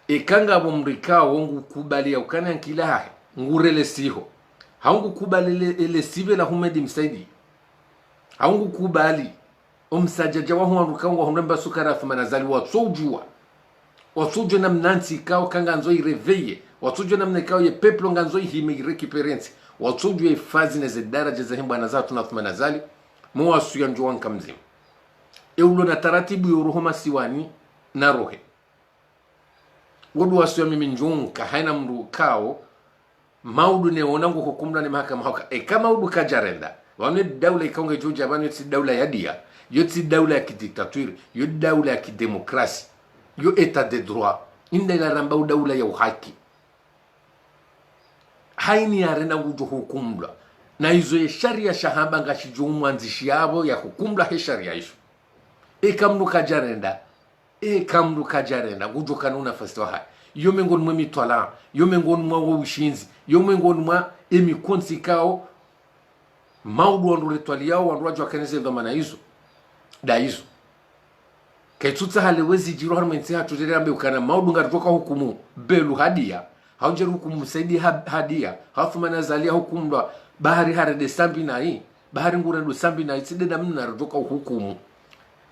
A: ikanga bomrika wongu kubali ya ukana nkila hae ngurele siho haungu kubali ele sibe la humedi msaidi haungu kubali omsajaja wa huwa rukangwa humremba sukara thumani azali watsujwa na mnansi kao kanga nzoi reveye watsujwa na mnekao ye peplo nganzoi himi rekiperensi watsujwa ye fazi na zedaraja za himba na zatu na thumani azali mwa suya njuwa nkamzima eulo na taratibu yuruhoma siwani na rohe wodu wasuya mimi njunka haina mru kao maudu ne onangu hukumla ni mahakama hauka kama udu kajarenda wane daula ikaunga juja wano yotsi daula ya dia yotsi daula ya kidiktaturi yotsi daula ya kidemokrasi yo etat de droit inda ila ramba daula ya uhaki haini ya renda ngujo hukumla na hizo ye sharia shahamba ngashijo mwanzishi yabo ya hukumla he sharia isho kamnu kajarenda ngujo kanuna festiwa hai yo mengoni mwa mitwala yo mengoni mwa ushinzi yo mengoni mwa emikonsi kao maudu wandure twali yao wanduwaji wakaneze dhamana hizo da hizo kaitutsa halewezi jiro harmensi hatujere ambe ukana maudu ngaritoka hukumu belu hadia haunjeri hukumu msaidi hadia hafumana zalia hukumu bahari harede sambi na hii bahari ngurendo sambi na itide namna naritoka hukumu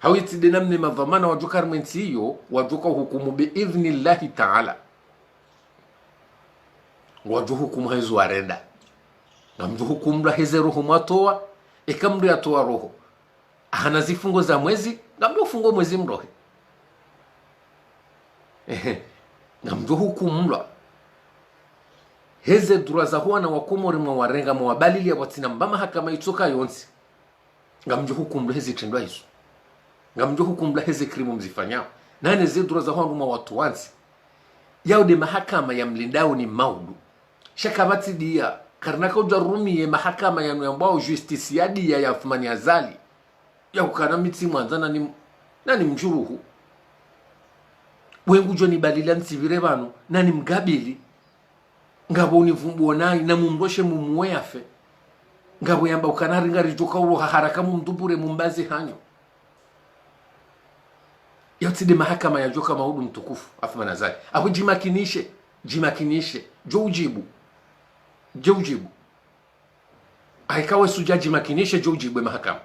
A: hawitide namne madhamana wajoka harmensi hiyo wajoka hukumu biidhnillahi ta'ala waju hukumu hezu warenda ngamdu hukumu la heze roho mwatoa ekamdu yatoa roho ahana zifungo za mwezi ngamdu fungo mwezi mrohe ngamdu hukumu la heze duraza huwa na wakomori mwa warenga mwa wabalili ya watina mbama hakama itoka yonsi ngamdu hukumu la heze tendwa hizo ngamdu hukumu la heze krimu mzifanyao nane ze duraza huwa mwa watu wansi yao de mahakama ya mlindao ni maudu shakabati dia karnaka ujarumi ya mahakama ya nuambao justiciadi ya Uthmani Azali ya ukana mitsi mwanza nani mjuruhu wengu joni balila nsivire banu nani mgabili ngabo univumbuo nai na mumroshe mumuweafe ngabo yamba ukana ringa rijoka uroha haraka mumdubure mumbazi hanyo yatide mahakama ya joka maudu mtukufu Uthmani Azali abu jimakinishe jo ujibu aikawe sujaji makinishe jo ujibu mahakama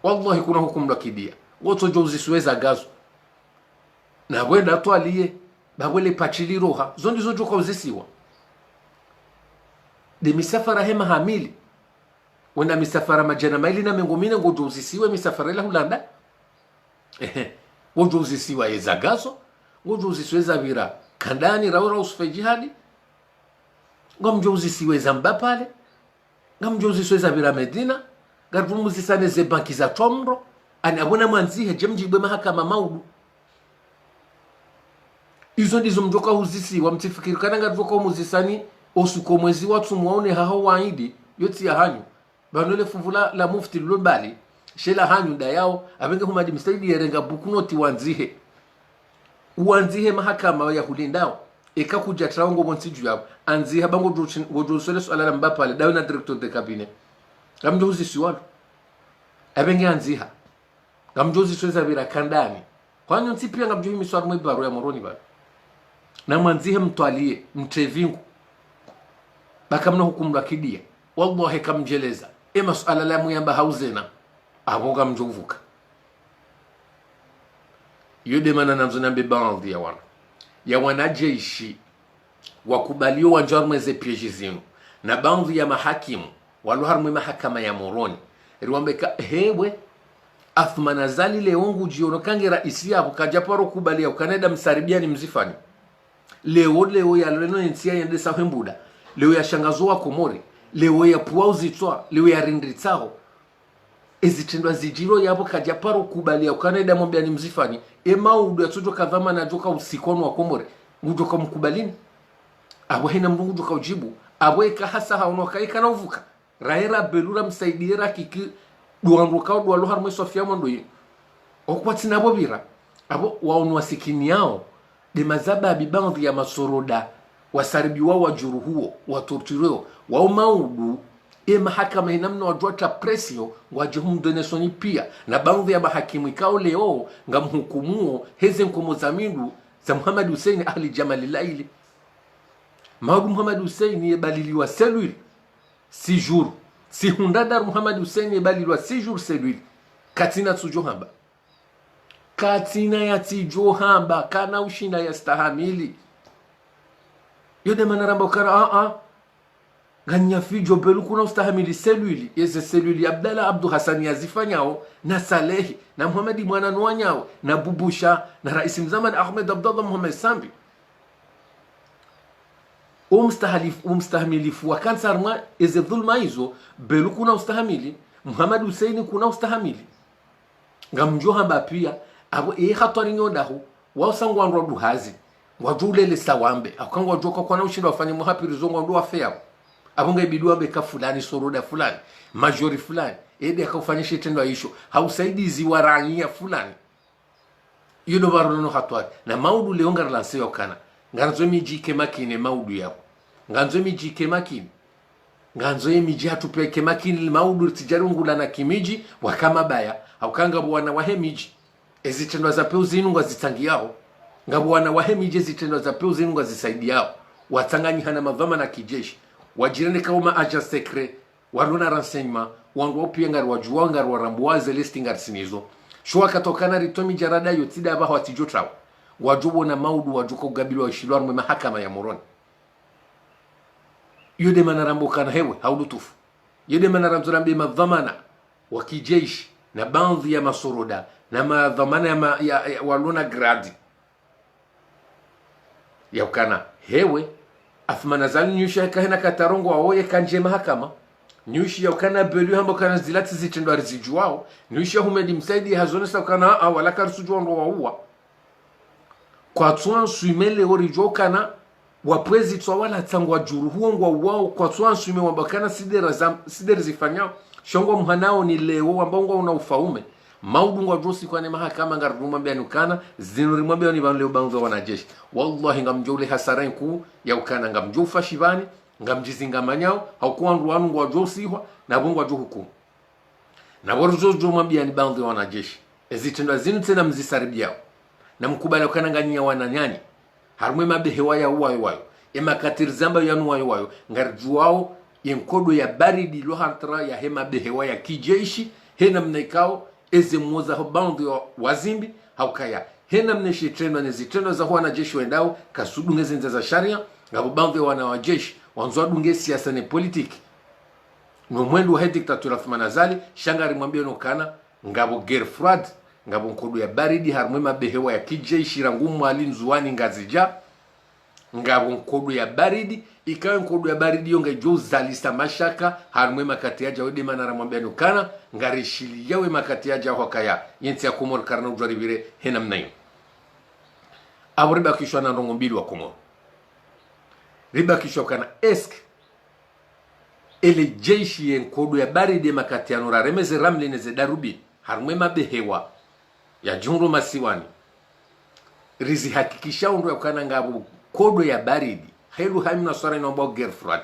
A: wallahi kuna hukumu la kidia woto jo zisiweza gazo na wenda twaliye bawele pachili roha zondi zo joka uzisiwa de misafara hema hamili wenda misafara majana maili na mengomina ngojo uzisiwe misafara ila hulanda ngojo uzisiwa eza gazo ngojo uzisiweza vira kandani raura usfe jihadi ngamjozi siweza mbapale ngamjozi siweza bila Medina garumuzi sane ze banki za tomro ani abona mwanzihe jemjibwe mahakama maudu izo ndizo mjoka huzisi wa mtifikiri kana ngatvoka muzisani osuko mwezi watu muone haho waidi yoti ya hanyu banole fuvula la mufti lubali shela hanyu dayao abenge humadi mstaidi yerenga bukunoti wanzihe mahakama ya hulindao eka kuja traongo monsiju yabo anzi habango gojo sole swala la mbapale dawe na director de cabinet ngamjozi siwalo abenge anziha ngamjozi sweza bira kandani kwanyo nsipia ngamjohi miswaro mwibaro ya moroni bana na mwanzihe mtwalie mtrevingu bakamna hukumu la kidia wallahi kamjeleza ema swala la muyamba hauzena aboga mjovuka yode mana namzonambe baadhi ya wanajeshi wakubalio wanjarmeze pieji zinu na baadhi ya mahakimu waluharmwe mahakama ya moroni riwambeka hewe Uthmani Azali leongu jiono kange raisi yabo kajaparo kubalia ukaneda msaribiani mzifani leo ya leno ntia yende sahembuda leo ya shangazo wa komori leo ya puwa uzitwa leo ya rindritao ezitendwa zijiro yabo kajaparo kubalia ukaneda mwambiani mzifani emaudu yatujo kadhama na joka usikono wa komori ngujoka mkubalini abo hena mdungu joka ujibu abo eka hasa haunoka eka na uvuka raera belura msaidira kiki duanruka dualo harmwe sofia mondo yi okwatina abo bira abo waonu wasikini yao de mazaba abibandhi ya masoroda wasaribi wao wajuru huo watortureo wao maudu mahakama inamna wajota presio wajihumdonesoni pia na baadhi ya mahakimu ikao leo ngamhukumuo heze nkomo za mindu za Muhammad Hussein ahli Jamali Laili maudu Muhammad Hussein yebaliliwa selwili si jour si hundadar Muhammad Hussein yebaliliwa si jour selwili katina tujohamba katina ya tijohamba kana ushina ya stahamili yode manaramba ukara ganya fijo belu kuna ustahamili selwili yeze selwili Abdallah Abdu Hassan yazifanyao na Salehi na Muhammadi mwana nwanyao na Bubusha na Rais Mzamani Ahmed Abdallah Muhammad Sambi umstahamilifu wa kansar ma yeze dhulma hizo belu kuna ustahamili Muhammad Hussein kuna ustahamili ngamjoha bapia abo khatwari nyodahu wausangwa nrodu hazi wajulele sawambe akangwa joka kwa na ushindo wafanye muhapiri zongo ndo afea abonga ibidua beka fulani soroda fulani majori fulani ede akafanyisha tendo hisho hausaidizi warania fulani yudo barono hatwa na maudu leonga lanseyo kana nganzo miji makine maudu yako nganzo miji makine nganzo miji hatupeke makine maudu tijarungula na kimiji wakama baya aukanga bwana wahemiji ezitendo za peuzi nunga zitangiao ngabwana wahemiji ezitendo za peuzi nunga zisaidiao watanganyi hana madhama na kijeshi wajirene kauma aja secret waruna renseignement wangu pia ngari wajua ngari warambuaze listing arsinizo shwa katokana ritomi jarada yotida abaho atijotrao wajubo na maudu wajuko gabilo wa shilwa mahakama ya moroni yode manarambo kana hewe haudutufu yode manaramzorambe madhamana wa kijeshi na baadhi ya masoroda na madhamana ya walona gradi ya ukana hewe afmana zali nyushi kahena katarongo waoye kanje mahakama nyushi ya ukana belu hambo kana zilati zitendo arizijuao nyushi ya humedi msaidi hazonesa ukana wala karisujuwa ndo waua kwa tuan suimele orijo kana wapwezi twa wala tangwa juru huongwa wao kwa tuan suime wambakana sideri zifanyao shongo mhanao ni leo wambongo una ufaume maudungwa josi kwa ne mahakama ngaruma bianukana zinuri mwambia ni banleo banzo wanajeshi wallahi ngamjole hasara ku ya ukana ngamjufa shivani ngamjizinga manyao haukuwa nduanu ngwa josi hwa na bungwa jo hukumu na warzo jo mwambia ni banzo wanajeshi ezitendo zinu tena mzisaribiao na mkubala ukana ngania wananyani harumwe mabehewa ya wayo ema katirizamba yanu wayo ngarjuao yenkodo ya baridi lohantra ya hema behewa ya kijeshi hena mnaikao eze mwoza bandi wazimbi haukaya hena mneshi treno nezitendo za huwa na jeshi wendao kasudunge zenza za sharia ngabo bandi wana wajeshi wanzwa dunge siasa ne politiki no mwendo wa diktatura Thmanazali shangari mwambia nokana ngabo Gerfrad ngabo nkodo ya baridi harumwe mabehewa ya kijeshi rangumu alinzuani ngazija ngabo nkodo ya baridi ikawa nkodo ya baridi yonga jo zalisa mashaka harumwe makati yaja wede manara mwambia nukana ngarishili yawe makati yaja hokaya yensi ya Komoro karna ujaribire hena mnayo abo riba kishwa na ndongo mbili wa Komoro riba kishwa kana esk ele jeshi yen kodo ya baridi makati ya nura remeze ramle neze darubi harumwe mabehewa ya junro masiwani rizi hakikisha undu ya kana ngabo kodo ya baridi helu haimna swara inomba Gerfrad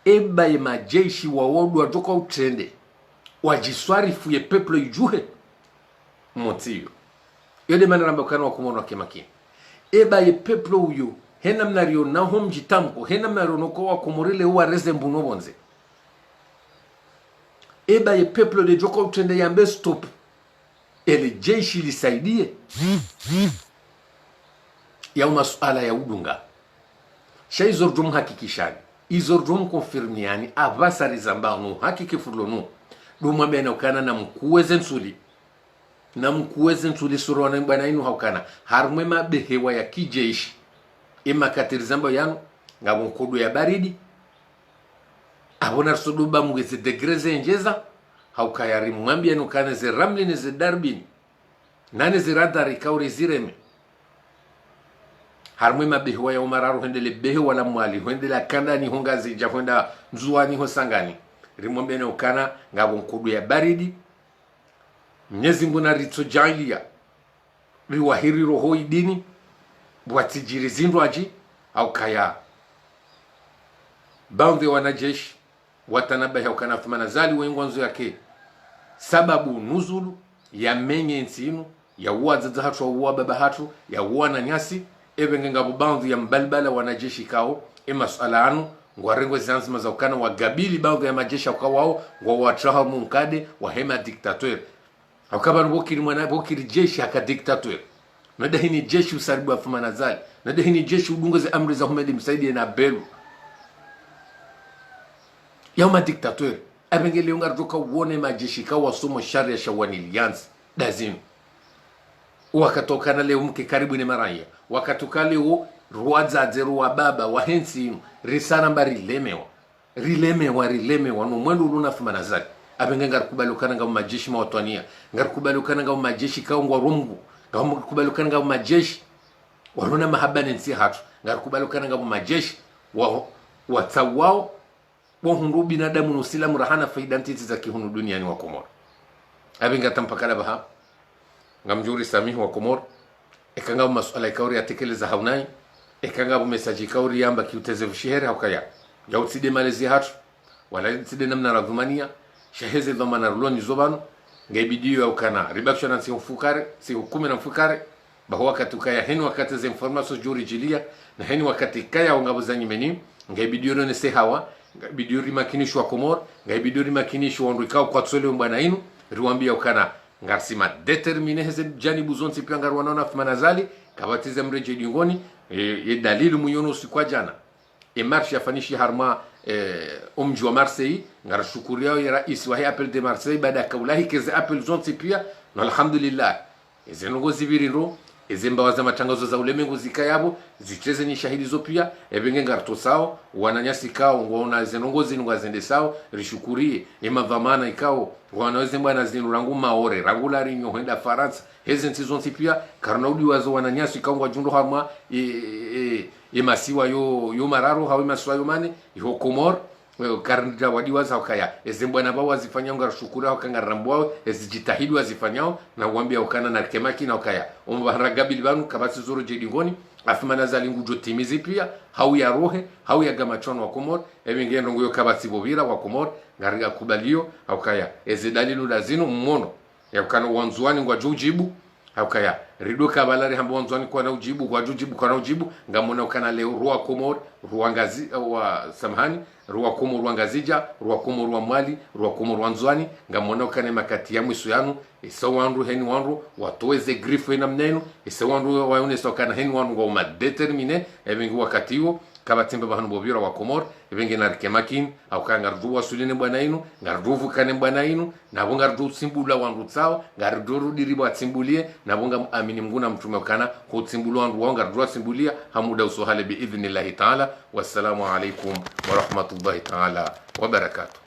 A: eba ye majeshi wa wodu wa joka utende wajiswarifu ye peplo ijuhe motiyo yode manaramba kana wa Komoro wakemaki eba ye peplo uyu hena mnario na hom jitamko hena mnario noko wa Komorile uwa reze mbuno bonze eba ye peplo de joka utende yambe stop ele jeshi lisaidie ya masuala ya udunga shaizordum hakikishani izordum konfirmiani avasari zambanu hakiki furlonu duma bena ukana na mkuweze nsuli surona bana inu haukana harumwe mabehewa ya kijeshi ima katirizamba yanu ngabo nkodo ya baridi abona soduba mweze degreze njeza haukayari mwambia nukana ze ramli ne ze darbini nane ze radari kauri zireme harumwe mabehewa ya umararu hendele behewa la mwali hendele kanda ni honga zija henda nzuani ho sangani rimwambia nukana ngabo nkodo ya baridi Mnyezi mbuna ritso jailia riwahiri roho idini buatijiri zindu aji au kaya baadhi wanajeshi watanabahi ukana Thmanazali wengonzo yake sababu nuzulu ya menye nsinu ya uwa zazahatu wa uwa babahatu ya uwa na nyasi ebe ngabo baadhi ya mbalbala wanajeshi kao ema suala anu ngwarengo zanzima za ukana wagabili baadhi ya majeshi ukawao wawatraha mumkade wa hema diktateur Haukaban bokiri jeshi haka diktateur. Nada hini jeshi usaribu wa Thmanazali. Nada hini jeshi udunga za amri za Humedi msaidi na belu. Yauma diktateur. Abengele yunga ruka uone majeshi kawa sumo sharia shawani lianzi. Dazinu. Wakatokana leo mke karibu ni maraya. Wakatoka leo ruwaza zeru wa baba wa hensi inu. Risana mba rilemewa. Numwendo uluna Thmanazali. Abenga ngarukubalukana ngabo majeshi mawatwania ngarukubalukana ngabo majeshi kaungwa rumgu ngarukubalukana ngabo majeshi waruna mahabane nsi hatu ngarukubalukana ngabo majeshi wa tawao wa hundu binadamu nusilamu rahana faida ntiti za kihunu duniani wa Komoro abenga tampakala baha ngamjuri samihu wa Komoro ekanga masuala ikauri atekeleza haunai ekanga mesaji kauri yamba kiuteze vushihere haukaya yautide malezi hatu wala tide namna radhumania shaheze dhamana ruloni zobano ngaibidiyo ya ukana ribakshwa na siku 10 na mfukare baho wakati ukaya heni wakati za information juri jilia na heni wakati kaya ungabo za nyimeni ngaibidiyo none se hawa ngaibidiyo rimakinishwa Komoro ngaibidiyo rimakinishwa ondrikao kwa tsole mbana inu riwambia ukana ngarsima determine heze janibu zonsi pia ngarwana na Thmanazali kabatize mreje dingoni dalili muyono sikwa jana marche yafanishi harma mji wa Marseille ngarashukuria ya rais wa Apple de Marseille baada ya kaulahi keze Apple zonte pia na alhamdulillah izenongo zibiriro izemba za matangazo za ulemengu zikayabo zicheze ni shahidi zo pia ebenge ngarto sao wananyasi kao ngona zenongo zinunga zende sao rishukurie emavamana ikao wanaweze mbana zinurangu maore rangulari nyohenda France hezi ntizonti pia karnaudi wazo wananyasi kao ngwa jundo hama masiwa yo mararo hawe masiwa yo mane yo Komor karnda wadiwaza ukaya ezembwana bao wazifanya ngarashukura wakangarambwao ezijitahidi wazifanyao na uambia ukana na kemaki na ukaya ombaragabili banu kabasi zoro jedingoni afimana zalingu jotimizi pia hau ya rohe hau ya gamachon wa Komor ebenge ndongo kabasi bobira wa Komor ngariga kubalio ukaya ezidalilu lazino mmono ya ukana wanzuani ngwa jujibu ukaya rido kabalari hambo wanzuani kwa na ujibu kwa jujibu kwa na ujibu ngamona ukana leo ruwa Komor ruangazi wa samhani ruwa Komor ruangazija ruwa Komor wa Mali ruwa Komor wanzuani ngamona ukana makati ya mwisu yanu isa wanru heni wanru watoeze grifu ina mnenu isa wanru wayone sokana heni wanru wa umadetermine ebengi wakati huo kabatimba bahanu bobira wa Komor ebenge narikemakin au kangardu wasuline bwana inu ngarduvu kane bwana inu na bongardu simbula wanru tsao ngardu diribo atsimbulie na bonga amini mnguna mtume kana ko tsimbulu wanru wangardu simbulia hamuda usohale bi idhnillahi ta'ala wassalamu alaikum wa rahmatullahi ta'ala wa barakatuh.